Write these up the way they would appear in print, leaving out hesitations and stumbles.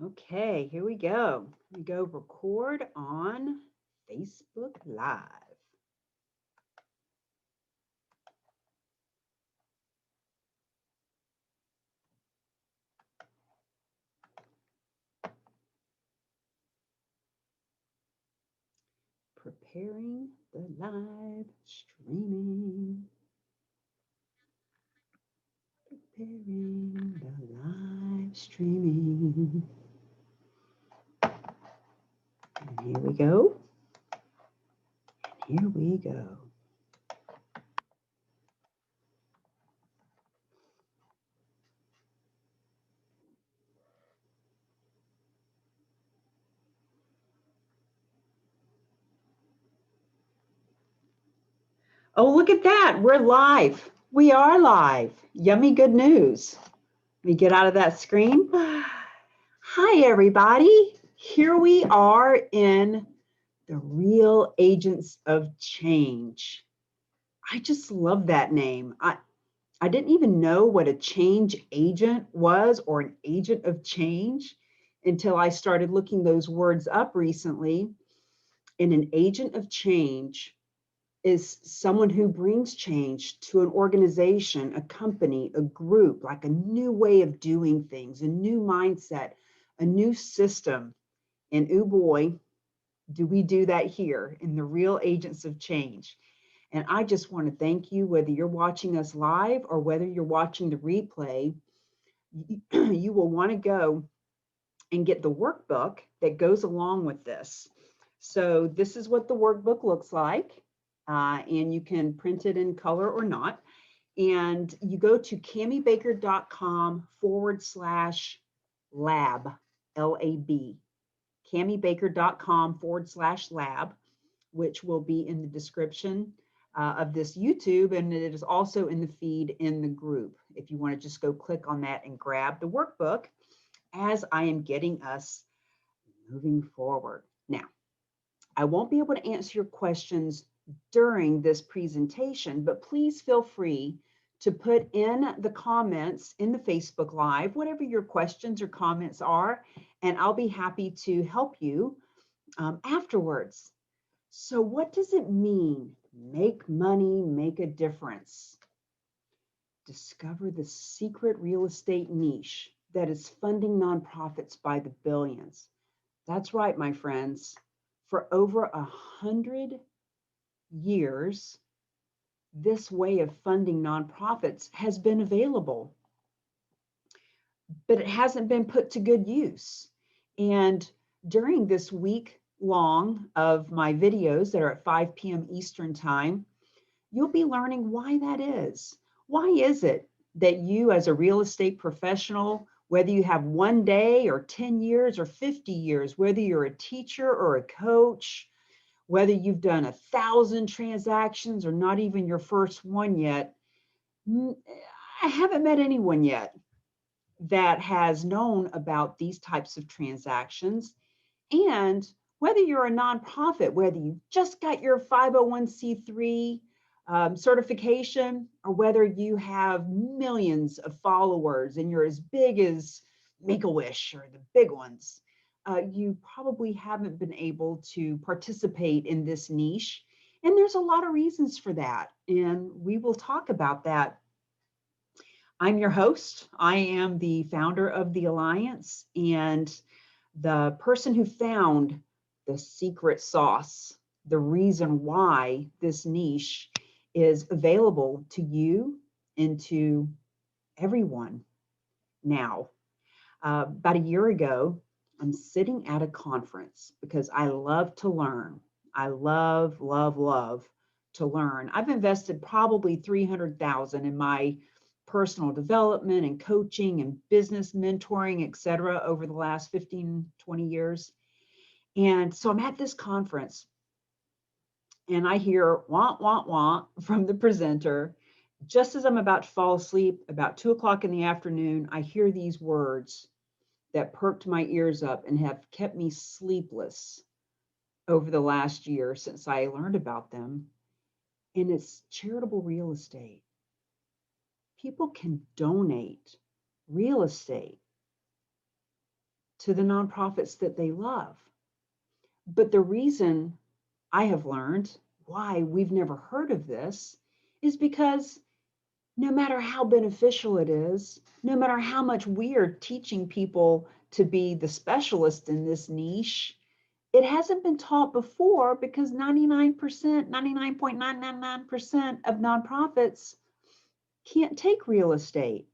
Okay, here we go. We go record on Facebook Live. Preparing the live streaming. Preparing the live streaming. And here we go. And here we go. Oh, look at that. We're live. We are live. Yummy good news. Let me get out of that screen. Hi, everybody. Here we are in the Real Agents of Change. I just love that name. I didn't even know what a change agent was or an agent of change until I started looking those words up recently. And an agent of change is someone who brings change to an organization, a company, a group, like a new way of doing things, a new mindset, a new system. And oh boy, do we do that here in the Real Agents of Change. And I just want to thank you, whether you're watching us live or whether you're watching the replay, you will want to go and get the workbook that goes along with this. So this is what the workbook looks like. And you can print it in color or not. And you go to cammiebaker.com/lab, LAB, cammiebaker.com/lab, which will be in the description of this YouTube, and it is also in the feed in the group. If you want to just go click on that and grab the workbook as I am getting us moving forward. Now, I won't be able to answer your questions during this presentation, but please feel free to put in the comments in the Facebook Live, whatever your questions or comments are, and I'll be happy to help you afterwards. So what does it mean? Make money, make a difference. Discover the secret real estate niche that is funding nonprofits by the billions. That's right, my friends. For over 100 years, this way of funding nonprofits has been available, but it hasn't been put to good use. And during this week long of my videos that are at 5 p.m. Eastern time, you'll be learning why that is. Why is it that you, as a real estate professional, whether you have 1 day or 10 years or 50 years, whether you're a teacher or a coach, whether you've done 1,000 transactions or not even your first one yet, I haven't met anyone yet that has known about these types of transactions. And whether you're a nonprofit, whether you just got your 501c3 certification, or whether you have millions of followers and you're as big as Make-A-Wish or the big ones, you probably haven't been able to participate in this niche. And there's a lot of reasons for that. And we will talk about that. I'm your host. I am the founder of the Alliance and the person who found the secret sauce, the reason why this niche is available to you and to everyone now. About a year ago, I'm sitting at a conference because I love to learn. I love, love, love to learn. I've invested probably 300,000 in my personal development and coaching and business mentoring, et cetera, over the last 15, 20 years. And so I'm at this conference and I hear wah, wah, wah from the presenter. Just as I'm about to fall asleep, about 2 o'clock in the afternoon, I hear these words that perked my ears up and have kept me sleepless over the last year since I learned about them. And it's charitable real estate. People can donate real estate to the nonprofits that they love. But the reason I have learned why we've never heard of this is because no matter how beneficial it is, no matter how much we are teaching people to be the specialist in this niche, it hasn't been taught before because 99%, 99.999% of nonprofits can't take real estate.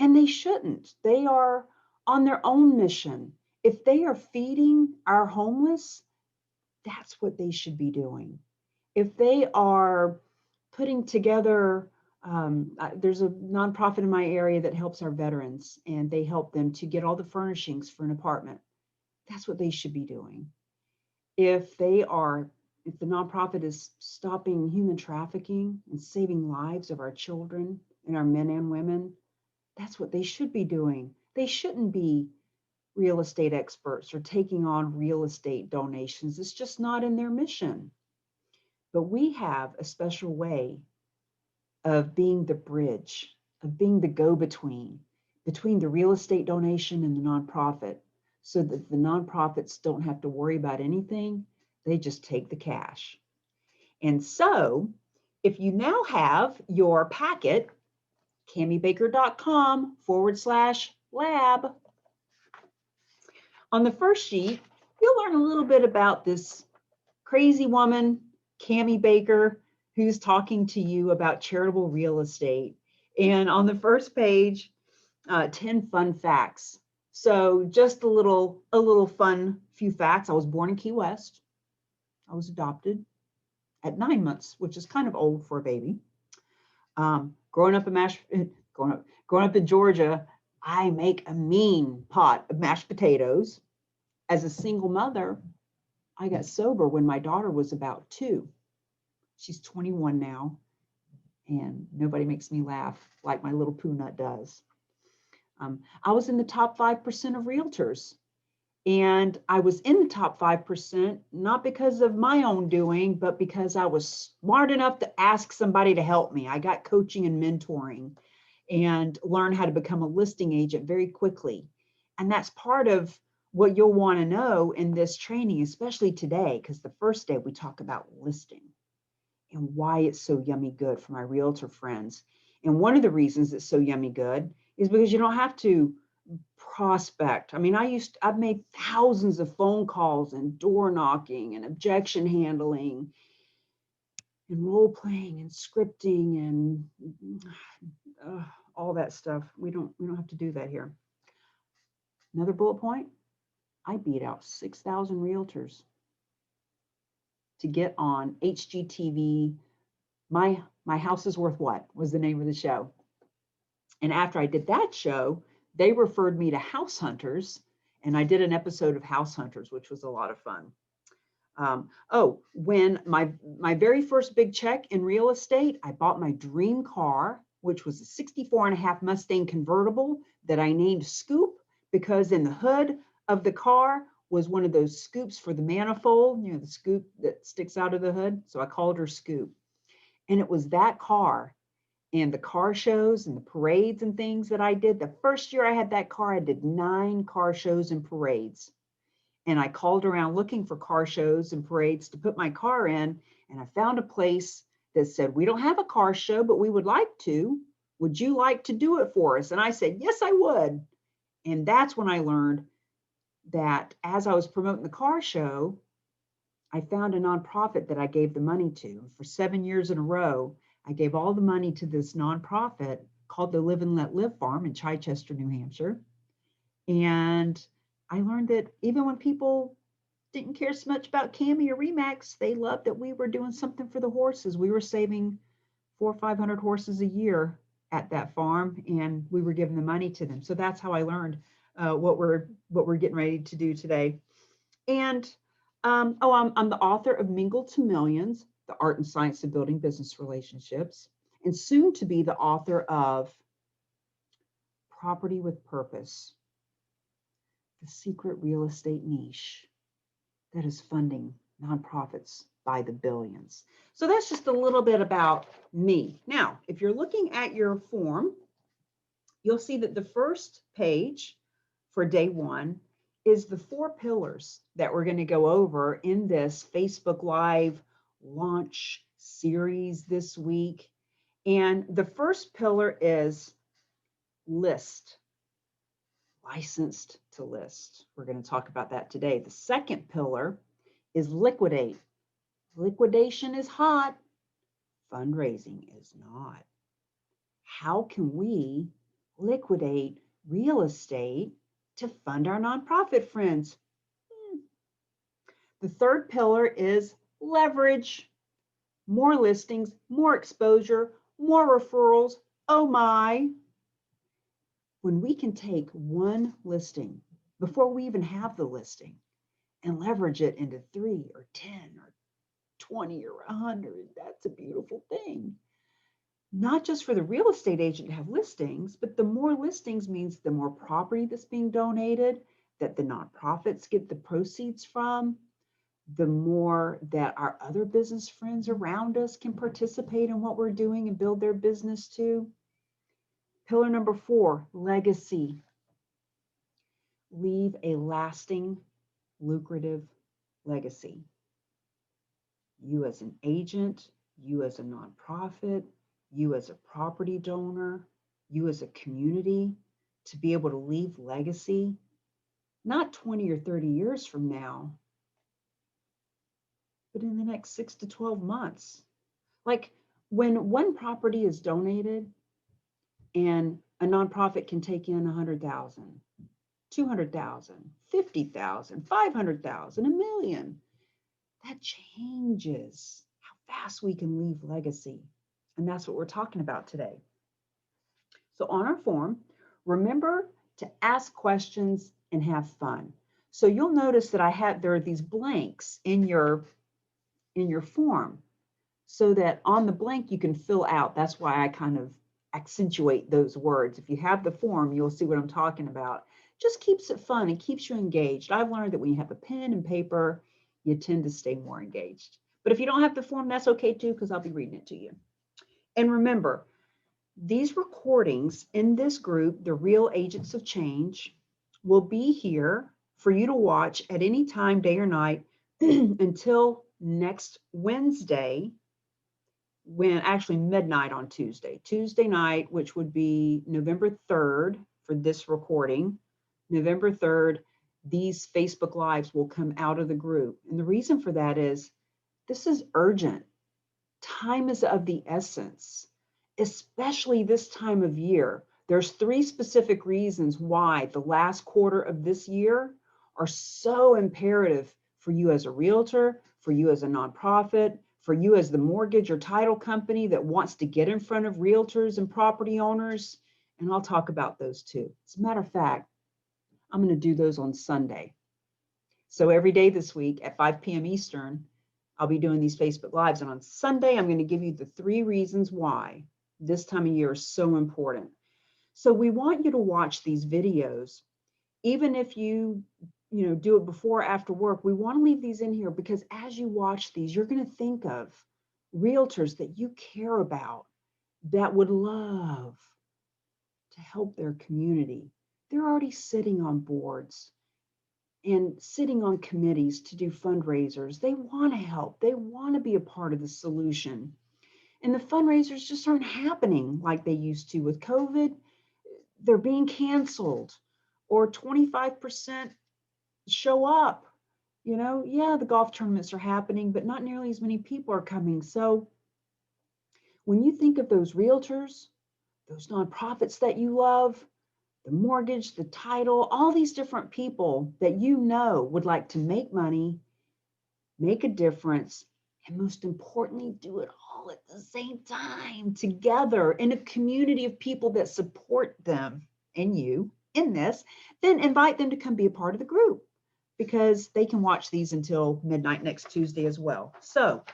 And they shouldn't. They are on their own mission. If they are feeding our homeless, that's what they should be doing. If they are putting together, there's a nonprofit in my area that helps our veterans, and they help them to get all the furnishings for an apartment. That's what they should be doing. If the nonprofit is stopping human trafficking and saving lives of our children and our men and women, that's what they should be doing. They shouldn't be real estate experts or taking on real estate donations. It's just not in their mission. But we have a special way of being the bridge, of being the go-between between the real estate donation and the nonprofit, so that the nonprofits don't have to worry about anything. They just take the cash. And so if you now have your packet, cammiebaker.com/lab. On the first sheet, you'll learn a little bit about this crazy woman, Cammie Baker, who's talking to you about charitable real estate. And on the first page, 10 fun facts. So just a little fun few facts. I was born in Key West. I was adopted at 9 months, which is kind of old for a baby. Growing up in Georgia, I make a mean pot of mashed potatoes. As a single mother, I got sober when my daughter was about 2. She's 21 now, and nobody makes me laugh like my little poo nut does. I was in the top 5% of realtors, and I was in the top 5%, not because of my own doing, but because I was smart enough to ask somebody to help me. I got coaching and mentoring and learned how to become a listing agent very quickly. And that's part of what you'll want to know in this training, especially today, because the first day we talk about listing and why it's so yummy good for my realtor friends. And one of the reasons it's so yummy good is because you don't have to prospect. I mean, I've made thousands of phone calls and door knocking and objection handling and role playing and scripting and all that stuff. We don't have to do that here. Another bullet point, I beat out 6,000 realtors to get on HGTV. My House is Worth What was the name of the show. And after I did that show, they referred me to House Hunters, and I did an episode of House Hunters, which was a lot of fun. When my very first big check in real estate, I bought my dream car, which was a 64.5 Mustang convertible that I named Scoop, because in the hood of the car was one of those scoops for the manifold, the scoop that sticks out of the hood. So I called her Scoop. And it was that car and the car shows and the parades and things that I did. The first year I had that car, I did 9 car shows and parades. And I called around looking for car shows and parades to put my car in. And I found a place that said, we don't have a car show, but we would like to. Would you like to do it for us? And I said, yes, I would. And that's when I learned that as I was promoting the car show, I found a nonprofit that I gave the money to. For 7 years in a row, I gave all the money to this nonprofit called the Live and Let Live Farm in Chichester, New Hampshire. And I learned that even when people didn't care so much about Cammie or Remax, they loved that we were doing something for the horses. We were saving 400 or 500 horses a year at that farm, and we were giving the money to them. So that's how I learned what we're getting ready to do today. And I'm the author of Mingle to Millions, The Art and Science of Building Business Relationships, and soon to be the author of Property with Purpose, the secret real estate niche that is funding nonprofits by the billions. So that's just a little bit about me. Now, if you're looking at your form, you'll see that the first page for day 1 is the 4 pillars that we're going to go over in this Facebook Live launch series this week. And the first pillar is list, licensed to list. We're going to talk about that today. The second pillar is liquidate. Liquidation is hot, fundraising is not. How can we liquidate real estate to fund our nonprofit friends? The third pillar is leverage. More listings, more exposure, more referrals. Oh my. When we can take one listing before we even have the listing and leverage it into 3 or 10 or 20 or 100, that's a beautiful thing. Not just for the real estate agent to have listings, but the more listings means the more property that's being donated, that the nonprofits get the proceeds from, the more that our other business friends around us can participate in what we're doing and build their business too. Pillar number 4, legacy. Leave a lasting, lucrative legacy. You as an agent, you as a nonprofit, you as a property donor, you as a community, to be able to leave legacy, not 20 or 30 years from now, but in the next 6 to 12 months. Like when one property is donated and a nonprofit can take in 100,000, 200,000, 50,000, 500,000, a million, that changes how fast we can leave legacy. And that's what we're talking about today. So on our form, remember to ask questions and have fun. So you'll notice that there are these blanks in your form so that on the blank you can fill out. That's why I kind of accentuate those words. If you have the form, you'll see what I'm talking about. Just keeps it fun and keeps you engaged. I've learned that when you have a pen and paper, you tend to stay more engaged. But if you don't have the form, that's okay too, because I'll be reading it to you. And remember, these recordings in this group, the Real Agents of Change, will be here for you to watch at any time, day or night, until next Wednesday, when actually midnight on Tuesday night, which would be November 3rd for this recording. November 3rd, these Facebook Lives will come out of the group. And the reason for that is this is urgent. Time is of the essence, especially this time of year. There's 3 specific reasons why the last quarter of this year are so imperative for you as a realtor, for you as a nonprofit, for you as the mortgage or title company that wants to get in front of realtors and property owners. And I'll talk about those too. As a matter of fact, I'm going to do those on Sunday. So every day this week at 5 p.m. Eastern, I'll be doing these Facebook Lives. And on Sunday, I'm going to give you the 3 reasons why this time of year is so important. So we want you to watch these videos, even if you do it before or after work. We want to leave these in here because as you watch these, you're going to think of realtors that you care about that would love to help their community. They're already sitting on boards and sitting on committees to do fundraisers. They want to help. They want to be a part of the solution. And the fundraisers just aren't happening like they used to with COVID. They're being canceled, or 25% show up. Yeah, the golf tournaments are happening, but not nearly as many people are coming. So when you think of those realtors, those nonprofits that you love, the mortgage, the title, all these different people that would like to make money, make a difference, and most importantly, do it all at the same time together in a community of people that support them and you in this, then invite them to come be a part of the group because they can watch these until midnight next Tuesday as well. So,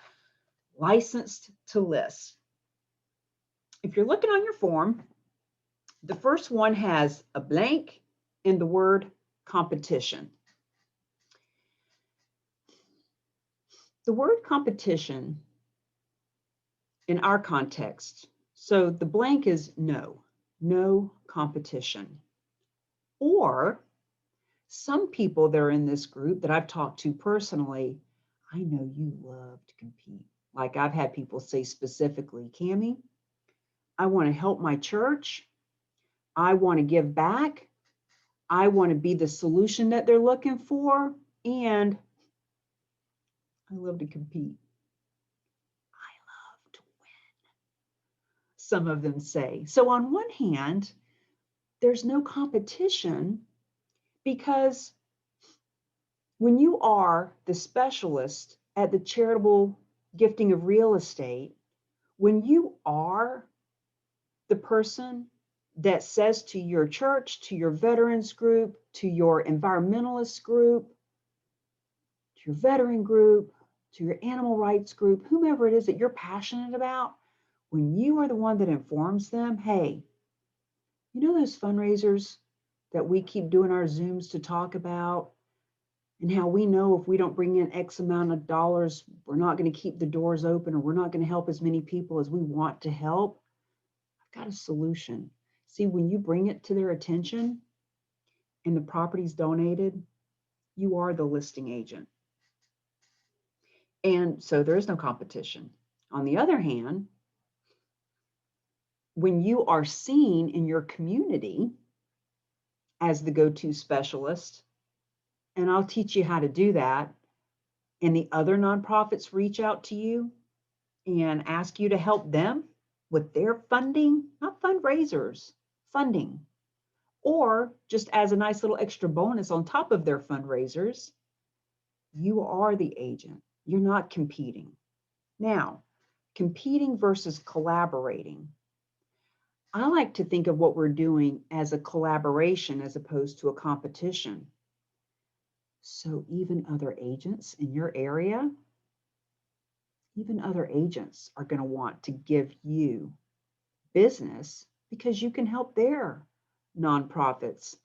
licensed to list. If you're looking on your form, the first one has a blank and the word competition. The word competition in our context, so the blank is no competition. Or Some people that are in this group that I've talked to personally, I know you love to compete. Like I've had people say specifically, Cammie, I want to help my church. I want to give back. I want to be the solution that they're looking for. And I love to compete. I love to win, some of them say. So, on one hand, there's no competition because when you are the specialist at the charitable gifting of real estate, when you are the person that says to your church, to your veterans group, to your environmentalist group, to your veteran group, to your animal rights group, whomever it is that you're passionate about, when you are the one that informs them, hey, you know those fundraisers that we keep doing our Zooms to talk about, and how we know if we don't bring in X amount of dollars, we're not going to keep the doors open or we're not going to help as many people as we want to help. I've got a solution. See, when you bring it to their attention and the property's donated, you are the listing agent. And so there is no competition. On the other hand, when you are seen in your community as the go-to specialist, and I'll teach you how to do that, and the other nonprofits reach out to you and ask you to help them with their funding, not fundraisers, funding, or just as a nice little extra bonus on top of their fundraisers, you are the agent. You're not competing. Now, competing versus collaborating. I like to think of what we're doing as a collaboration as opposed to a competition. So even other agents in your area, even other agents are going to want to give you business because you can help their nonprofits.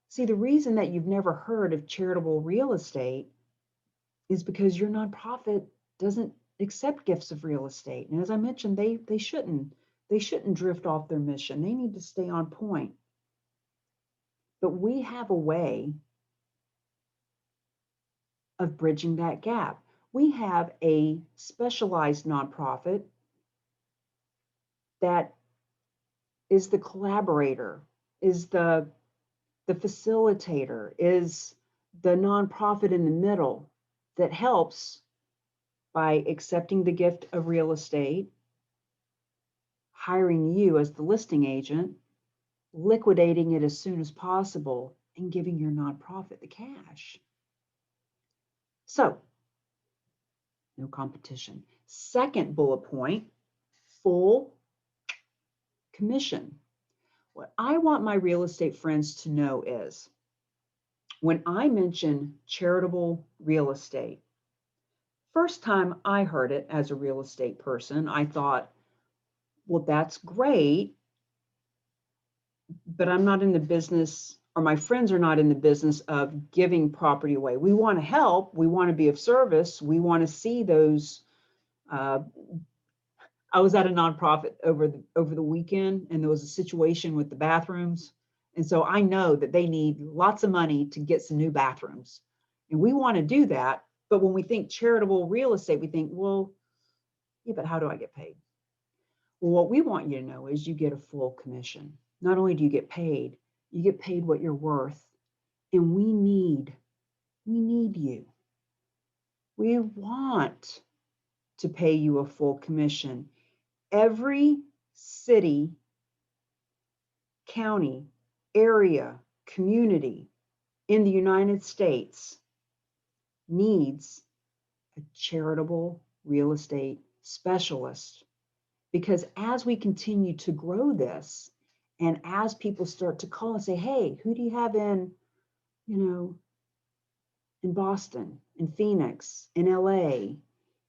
See, the reason that you've never heard of charitable real estate is because your nonprofit doesn't accept gifts of real estate. And as I mentioned, they shouldn't. They shouldn't drift off their mission. They need to stay on point. But we have a way of bridging that gap. We have a specialized nonprofit that is the collaborator, is the facilitator, is the nonprofit in the middle that helps by accepting the gift of real estate, hiring you as the listing agent, liquidating it as soon as possible, and giving your nonprofit the cash. So, no competition. Second bullet point, full commission. What I want my real estate friends to know is when I mention charitable real estate, first time I heard it as a real estate person, I thought, well, that's great, but I'm not in the business, or my friends are not in the business of giving property away. We want to help. We want to be of service. We want to see those. I was at a nonprofit over the weekend, and there was a situation with the bathrooms. And so I know that they need lots of money to get some new bathrooms. And we want to do that. But when we think charitable real estate, we think, well, yeah, but how do I get paid? Well, what we want you to know is you get a full commission. Not only do you get paid what you're worth. And we need you. We want to pay you a full commission. Every city, county, area, community in the United States needs a charitable real estate specialist. Because as we continue to grow this, and as people start to call and say, hey, who do you have in Boston, in Phoenix, in LA,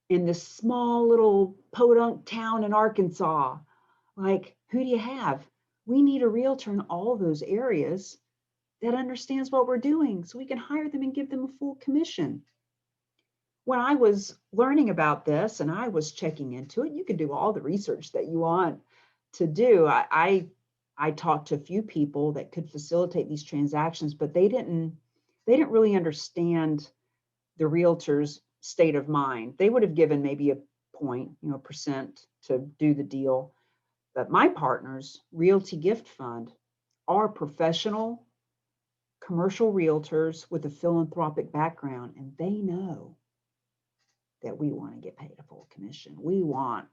in this small little podunk town in Arkansas, like, who do you have? We need a realtor in all those areas that understands what we're doing so we can hire them and give them a full commission. When I was learning about this and I was checking into it, you can do all the research that you want to do. I I talked to a few people that could facilitate these transactions, but they didn't really understand the realtor's state of mind. They would have given maybe a point, percent to do the deal. But my partners, Realty Gift Fund, are professional commercial realtors with a philanthropic background, and they know that we want to get paid a full commission. We want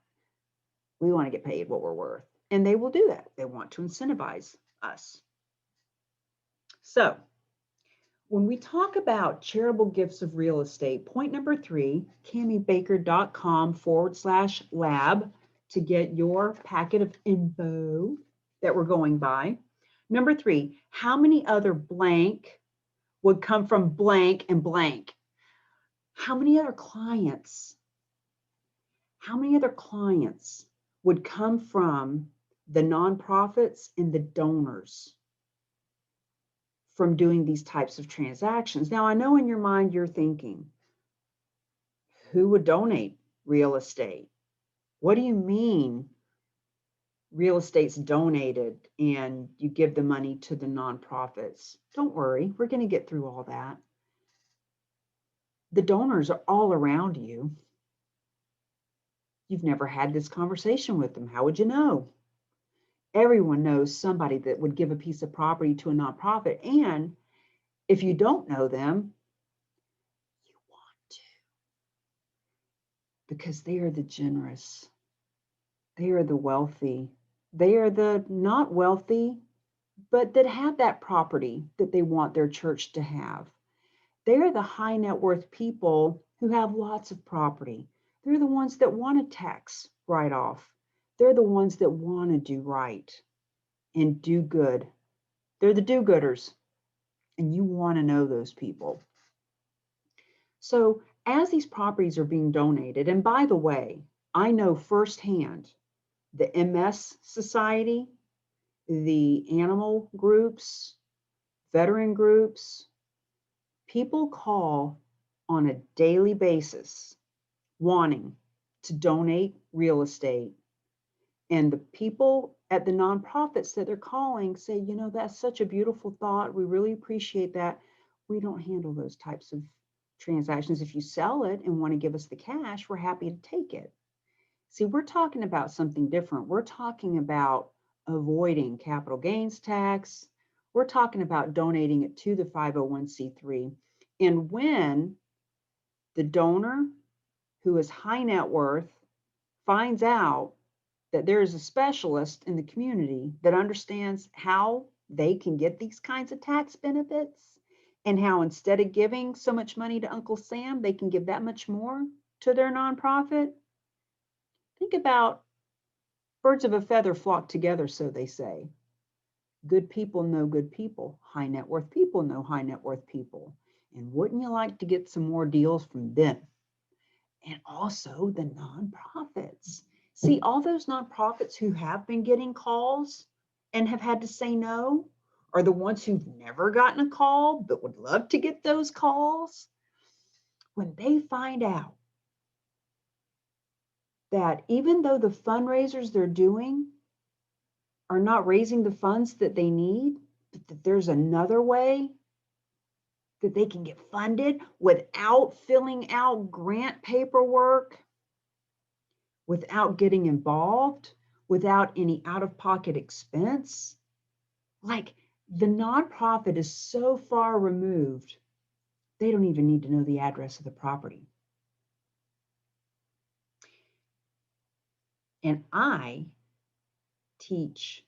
to get paid what we're worth, and they will do that. They want to incentivize us. So when we talk about charitable gifts of real estate, point number 3, cammybaker.com/lab to get your packet of info that we're going by. Number 3, how many other blank would come from blank and blank? How many other clients would come from the nonprofits and the donors from doing these types of transactions? Now, I know in your mind you're thinking, who would donate real estate? What do you mean real estate's donated and you give the money to the nonprofits? Don't worry, we're going to get through all that. The donors are all around you. You've never had this conversation with them. How would you know? Everyone knows somebody that would give a piece of property to a nonprofit. And if you don't know them, you want to, because they are the generous. They are the wealthy. They are the not wealthy, but that have that property that they want their church to have. They are the high net worth people who have lots of property. They're the ones that want a tax write-off. They're the ones that want to do right and do good. They're the do-gooders, and you want to know those people. So as these properties are being donated, and by the way, I know firsthand the MS Society, the animal groups, veteran groups, people call on a daily basis wanting to donate real estate. And the people at the nonprofits that they're calling say, that's such a beautiful thought. We really appreciate that. We don't handle those types of transactions. If you sell it and want to give us the cash, we're happy to take it. See, we're talking about something different. We're talking about avoiding capital gains tax. We're talking about donating it to the 501c3. And when the donor who is high net worth finds out that there is a specialist in the community that understands how they can get these kinds of tax benefits, and how instead of giving so much money to Uncle Sam, they can give that much more to their nonprofit. Think about birds of a feather flock together, so they say. Good people know good people. High net worth people know high net worth people. And wouldn't you like to get some more deals from them? And also the nonprofits. See, all those nonprofits who have been getting calls and have had to say no are the ones who've never gotten a call but would love to get those calls. When they find out that even though the fundraisers they're doing are not raising the funds that they need, but that there's another way that they can get funded without filling out grant paperwork, without getting involved, without any out-of-pocket expense. Like, the nonprofit is so far removed, they don't even need to know the address of the property. And I teach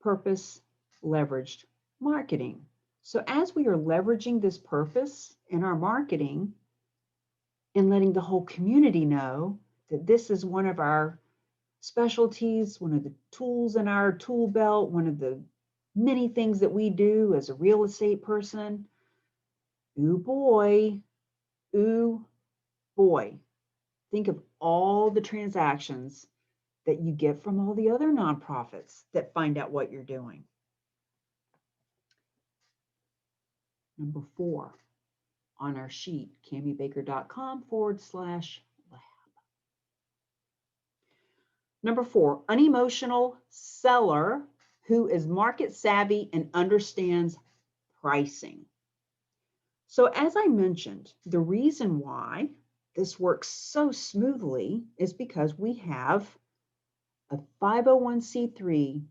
purpose leveraged marketing. So as we are leveraging this purpose in our marketing and letting the whole community know that this is one of our specialties, one of the tools in our tool belt, one of the many things that we do as a real estate person, ooh boy, think of all the transactions that you get from all the other nonprofits that find out what you're doing. Number 4 on our sheet, cammybaker.com/lab. Number 4, Unemotional Seller, who is market savvy and understands pricing. So as I mentioned, the reason why this works so smoothly is because we have a 501c3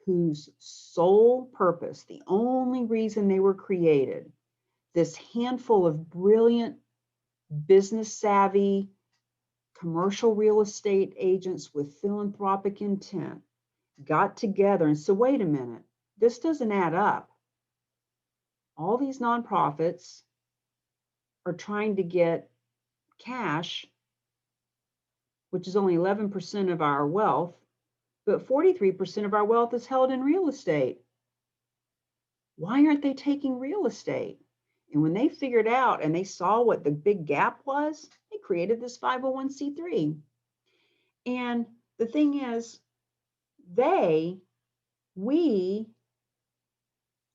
whose sole purpose, the only reason they were created, this handful of brilliant, business savvy, commercial real estate agents with philanthropic intent got together and said, wait a minute, this doesn't add up. All these nonprofits are trying to get cash, which is only 11% of our wealth, but 43% of our wealth is held in real estate. Why aren't they taking real estate? And when they figured out and they saw what the big gap was, they created this 501c3. And the thing is, we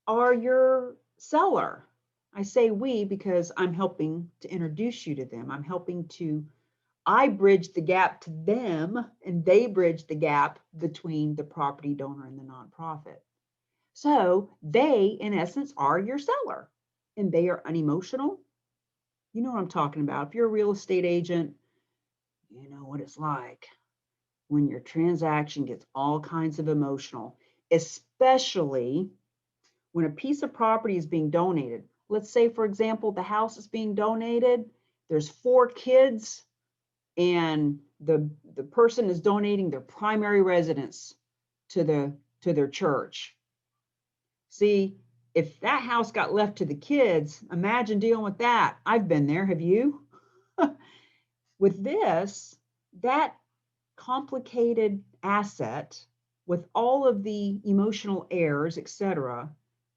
are your seller. I say we because I'm helping to introduce you to them. I bridge the gap to them and they bridge the gap between the property donor and the nonprofit. So they, in essence, are your seller and they are unemotional. You know what I'm talking about. If you're a real estate agent, you know what it's like when your transaction gets all kinds of emotional, especially when a piece of property is being donated. Let's say, for example, the house is being donated. There's 4 kids and the person is donating their primary residence to their church. See, if that house got left to the kids, imagine dealing with that. I've been there. Have you? With this, that complicated asset with all of the emotional errors, etc.,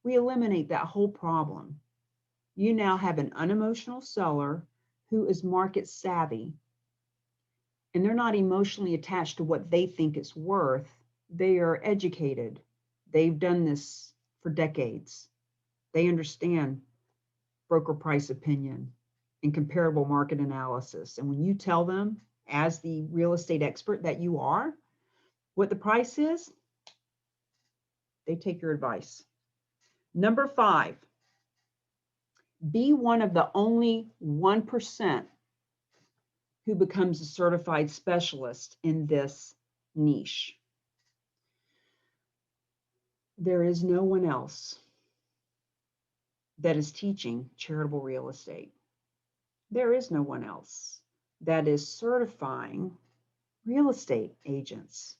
we eliminate that whole problem. You now have an unemotional seller who is market savvy, and they're not emotionally attached to what they think it's worth. They are educated. They've done this for decades. They understand broker price opinion and comparable market analysis. And when you tell them, as the real estate expert that you are, what the price is, they take your advice. Number 5, be one of the only 1% who becomes a certified specialist in this niche. There is no one else that is teaching charitable real estate. There is no one else that is certifying real estate agents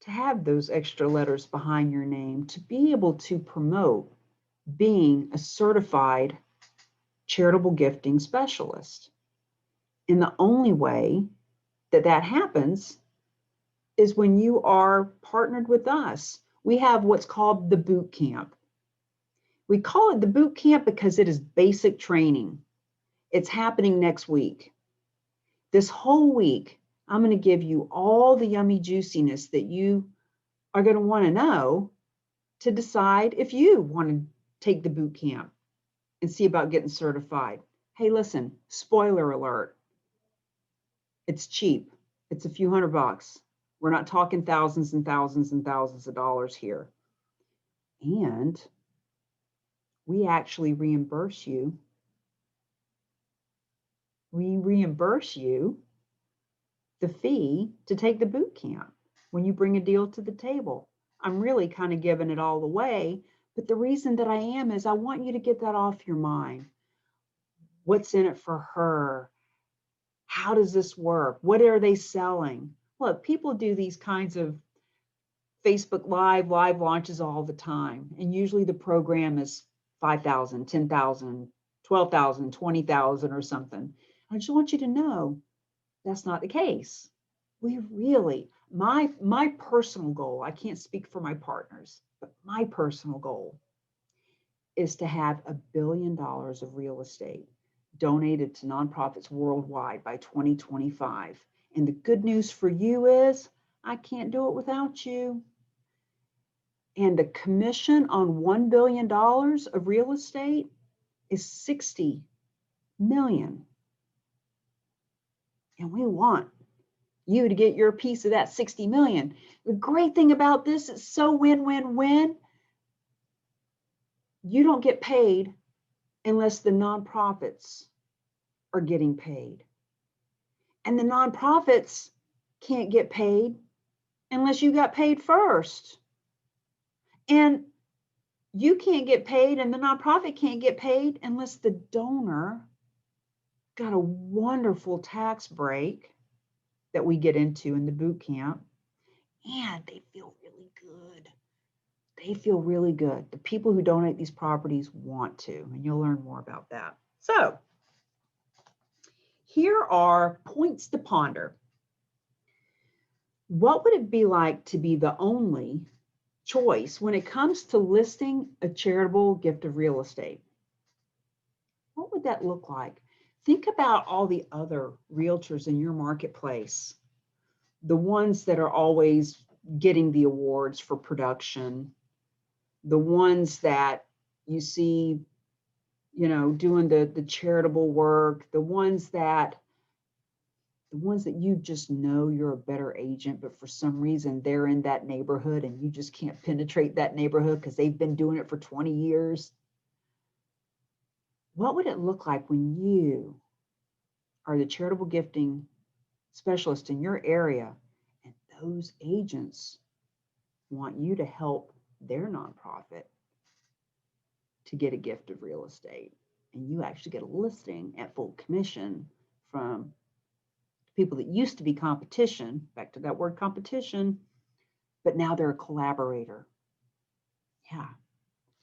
to have those extra letters behind your name, to be able to promote being a certified charitable gifting specialist. And the only way that that happens is when you are partnered with us. We have what's called the boot camp. We call it the boot camp because it is basic training. It's happening next week. This whole week, I'm going to give you all the yummy juiciness that you are going to want to know to decide if you want to take the boot camp and see about getting certified. Hey, listen, spoiler alert. It's cheap. It's a few $100. We're not talking thousands and thousands and thousands of dollars here. And we actually reimburse you. We reimburse you the fee to take the boot camp when you bring a deal to the table. I'm really kind of giving it all away, but the reason that I am is I want you to get that off your mind. What's in it for her? How does this work? What are they selling? Look, people do these kinds of Facebook live launches all the time. And usually the program is 5,000, 10,000, 12,000, 20,000 or something. I just want you to know that's not the case. We really, my personal goal, I can't speak for my partners, but my personal goal is to have $1 billion of real estate donated to nonprofits worldwide by 2025. And the good news for you is I can't do it without you. And the commission on $1 billion of real estate is 60 million. And we want you to get your piece of that 60 million. The great thing about this is so win-win-win. You don't get paid unless the nonprofits are getting paid. And the nonprofits can't get paid unless you got paid first. And you can't get paid and the nonprofit can't get paid unless the donor got a wonderful tax break that we get into in the boot camp. And they feel really good. They feel really good. The people who donate these properties want to, and you'll learn more about that. So here are points to ponder. What would it be like to be the only choice when it comes to listing a charitable gift of real estate? What would that look like? Think about all the other realtors in your marketplace, the ones that are always getting the awards for production, the ones that you see, you know, doing the charitable work, the ones that you just know you're a better agent, but for some reason they're in that neighborhood and you just can't penetrate that neighborhood because they've been doing it for 20 years. What would it look like when you are the charitable gifting specialist in your area and those agents want you to help their nonprofit to get a gift of real estate, and you actually get a listing at full commission from people that used to be competition, back to that word competition, but now they're a collaborator. Yeah.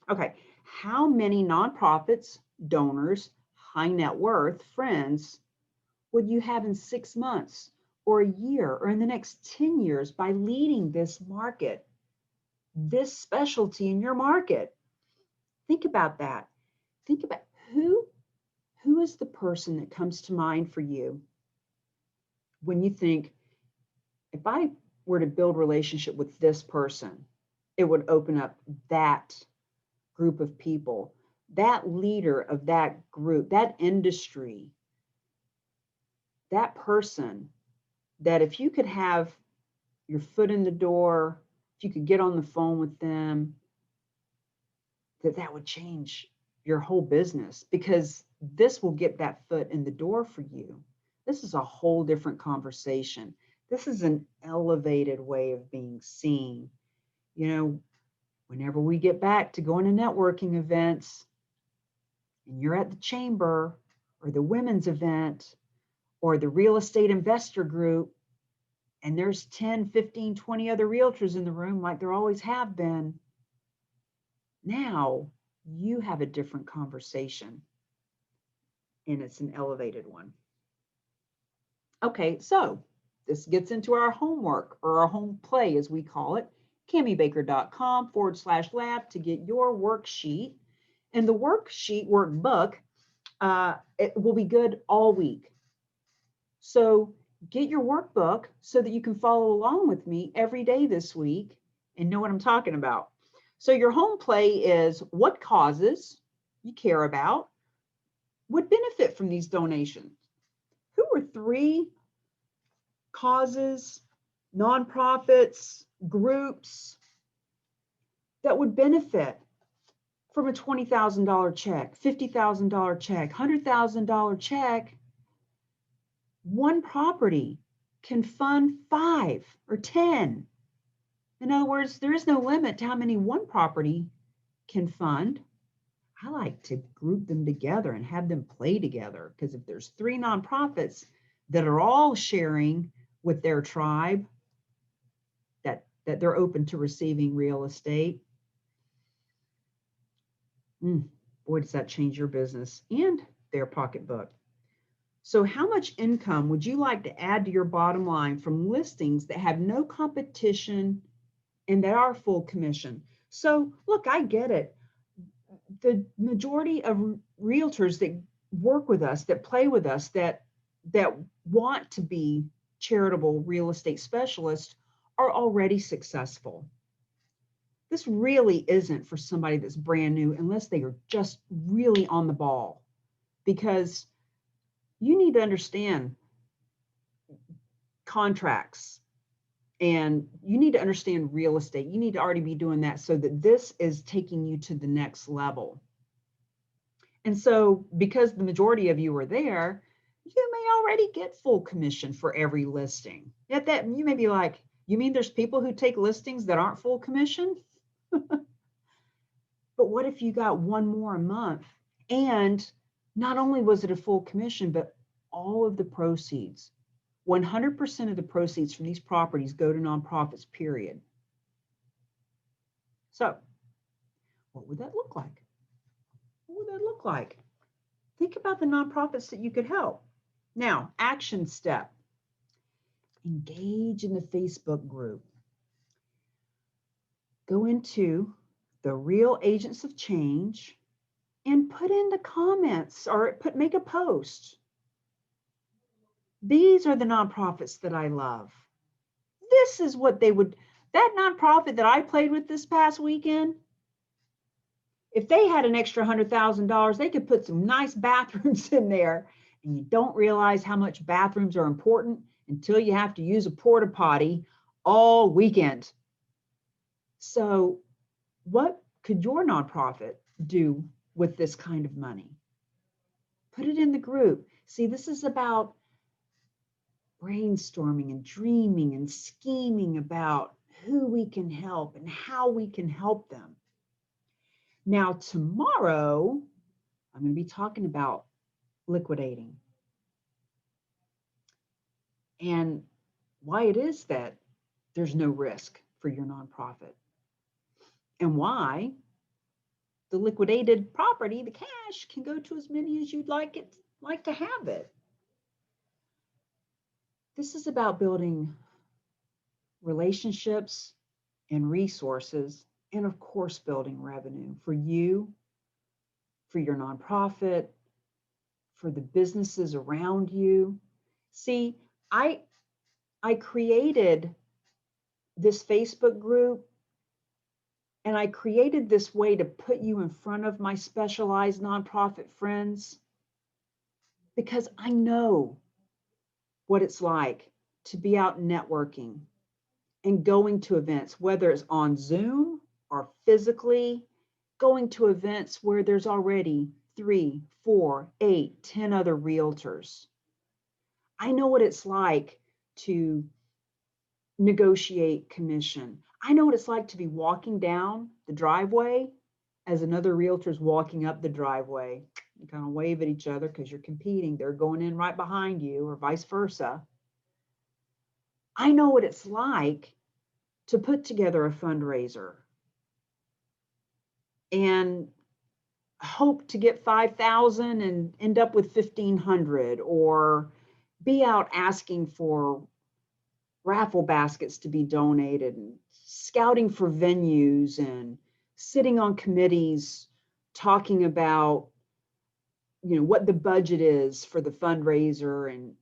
Okay. How many nonprofits, donors, high net worth, friends would you have in 6 months or a year or in the next 10 years by leading this market, this specialty in your market? Think about that. Think about who is the person that comes to mind for you when you think, if I were to build relationship with this person, it would open up that group of people, that leader of that group, that industry, that person, that if you could have your foot in the door, if you could get on the phone with them, that would change your whole business, because this will get that foot in the door for you. This is a whole different conversation. This is an elevated way of being seen. You know, whenever we get back to going to networking events and you're at the chamber or the women's event or the real estate investor group, and there's 10, 15, 20 other realtors in the room like there always have been, now you have a different conversation, and it's an elevated one. Okay, so this gets into our homework, or our home play as we call it, cammiebaker.com/lab to get your worksheet. And the worksheet workbook, it will be good all week. So get your workbook so that you can follow along with me every day this week and know what I'm talking about. So your home play is what causes you care about would benefit from these donations. Who are 3 causes, nonprofits, groups that would benefit from a $20,000 check, $50,000 check, $100,000 check? One property can fund 5 or 10. In other words, there is no limit to how many one property can fund. I like to group them together and have them play together, because if there's 3 nonprofits that are all sharing with their tribe that they're open to receiving real estate, boy, does that change your business and their pocketbook. So how much income would you like to add to your bottom line from listings that have no competition and that are full commission? So look, I get it. The majority of realtors that work with us, that play with us, that want to be charitable real estate specialists are already successful. This really isn't for somebody that's brand new unless they are just really on the ball, because you need to understand contracts. And you need to understand real estate. You need to already be doing that so that this is taking you to the next level. And so because the majority of you are there, you may already get full commission for every listing. Yet that you may be like, you mean there's people who take listings that aren't full commission? But what if you got one more a month? And not only was it a full commission, but all of the proceeds, 100% of the proceeds from these properties go to nonprofits, period. So what would that look like? What would that look like? Think about the nonprofits that you could help. Now, action step. Engage in the Facebook group. Go into the Real Agents of Change and put in the comments or make a post. These are the nonprofits that I love. This is what they would, that nonprofit that I played with this past weekend, if they had an extra $100,000, they could put some nice bathrooms in there. And you don't realize how much bathrooms are important until you have to use a porta potty all weekend. So what could your nonprofit do with this kind of money? Put it in the group. See, this is about brainstorming and dreaming and scheming about who we can help and how we can help them. Now, tomorrow, I'm going to be talking about liquidating and why it is that there's no risk for your nonprofit and why the liquidated property, the cash, can go to as many as you'd like to have it. This is about building relationships and resources, and of course, building revenue for you, for your nonprofit, for the businesses around you. See, I created this Facebook group, and I created this way to put you in front of my specialized nonprofit friends because I know what it's like to be out networking and going to events, whether it's on Zoom or physically, going to events where there's already 3, 4, 8, 10 other realtors. I know what it's like to negotiate commission. I know what it's like to be walking down the driveway as another realtor's walking up the driveway. You kind of wave at each other because you're competing. They're going in right behind you or vice versa. I know what it's like to put together a fundraiser and hope to get 5,000 and end up with 1,500, or be out asking for raffle baskets to be donated and scouting for venues and sitting on committees talking about, what the budget is for the fundraiser. And,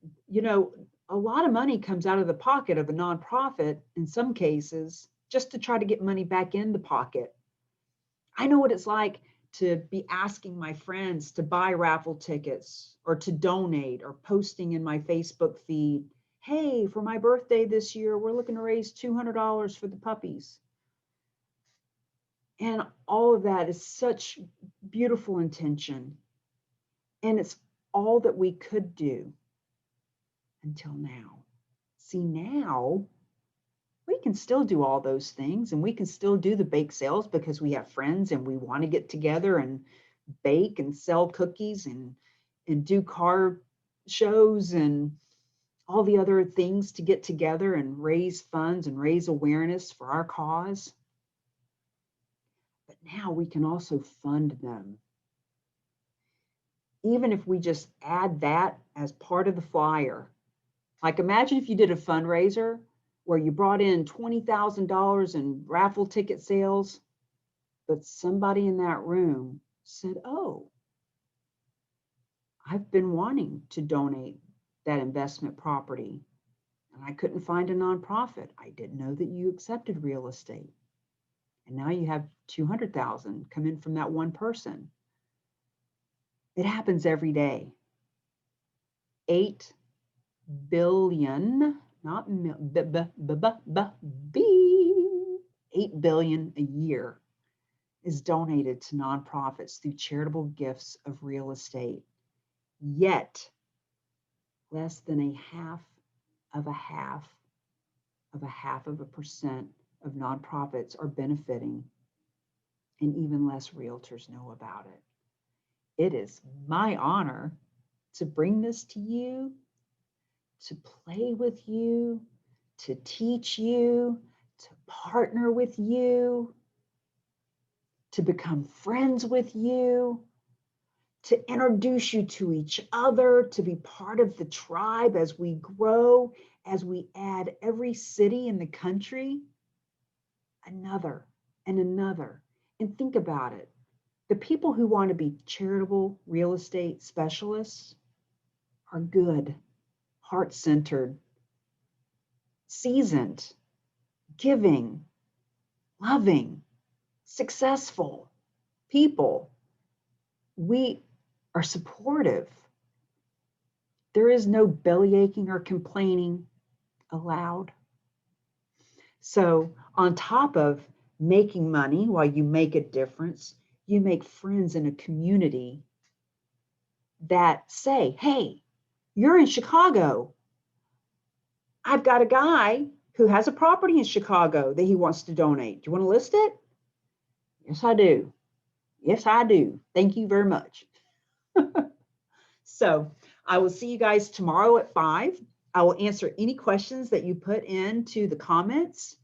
a lot of money comes out of the pocket of a nonprofit in some cases just to try to get money back in the pocket. I know what it's like to be asking my friends to buy raffle tickets or to donate, or posting in my Facebook feed, hey, for my birthday this year, we're looking to raise $200 for the puppies. And all of that is such beautiful intention. And it's all that we could do until now. See, now we can still do all those things, and we can still do the bake sales because we have friends and we want to get together and bake and sell cookies and do car shows and all the other things to get together and raise funds and raise awareness for our cause. But now we can also fund them. Even if we just add that as part of the flyer. Like, imagine if you did a fundraiser where you brought in $20,000 in raffle ticket sales, but somebody in that room said, oh, I've been wanting to donate that investment property and I couldn't find a nonprofit. I didn't know that you accepted real estate. And now you have 200,000 come in from that one person. It happens every day. $8 billion not mil, b, b, b, b, b, b, 8 billion a year is donated to nonprofits through charitable gifts of real estate. Yet, less than a half of a half of a half of a percent of nonprofits are benefiting, and even less realtors know about it. It is my honor to bring this to you, to play with you, to teach you, to partner with you, to become friends with you, to introduce you to each other, to be part of the tribe as we grow, as we add every city in the country, another and another. And think about it. The people who want to be charitable real estate specialists are good, heart-centered, seasoned, giving, loving, successful people. We are supportive. There is no belly aching or complaining allowed. So, on top of making money while you make a difference, you make friends in a community that say, hey, you're in Chicago. I've got a guy who has a property in Chicago that he wants to donate. Do you want to list it? Yes, I do. Yes, I do. Thank you very much. So I will see you guys tomorrow at 5. I will answer any questions that you put into the comments.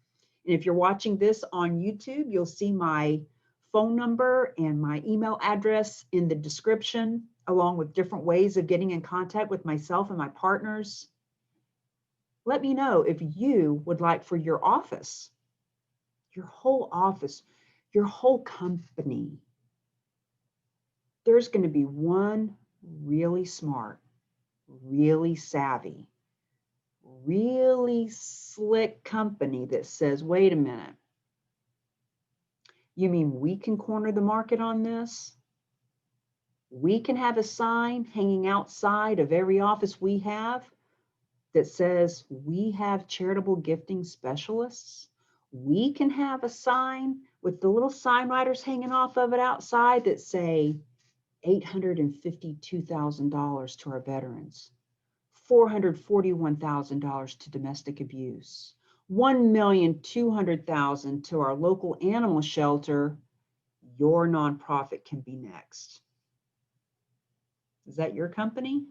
And if you're watching this on YouTube, you'll see my phone number and my email address in the description, along with different ways of getting in contact with myself and my partners. Let me know if you would like for your office, your whole office, your whole company. There's going to be one really smart, really savvy, really slick company that says, wait a minute, you mean we can corner the market on this? We can have a sign hanging outside of every office we have that says we have charitable gifting specialists. We can have a sign with the little sign writers hanging off of it outside that say $852,000 to our veterans, $441,000 to domestic abuse, $1,200,000 to our local animal shelter. Your nonprofit can be next. Is that your company?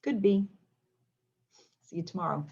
Could be. See you tomorrow.